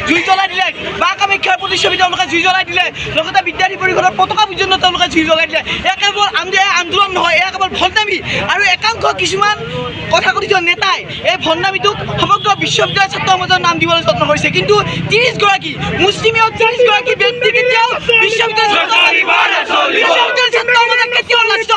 জুই জ্বলাই দিলে বা কামাখ্যাৰ প্ৰতিচ্ছবি তেওঁলোকে জুই জ্বলাই দিলে লগতে বিদ্যাৰ্থী পৰিষদৰ পতাকা পৰ্যন্ত তেওঁলোকে জুই জ্বলাই দিলে এয়া কেৱল আন্দোলন নহয় এয়া কেৱল ভণ্ডামি আৰু একাংশ কিছুমান কথাকথিত নেতাই এই ভণ্ডামিটোক সমগ্ৰ বিশ্ববিদ্যালয় ছাত্ৰ সমাজৰ নাম দিবলৈ যত্ন কৰিছে কিন্তু 30 গৰাকী মুছলিমেও 30 গৰাকী ব্যক্তি কেতিয়াও বিশ্ববিদ্যালয় ছাত্ৰ সমাজক কেতিয়াও লাচিত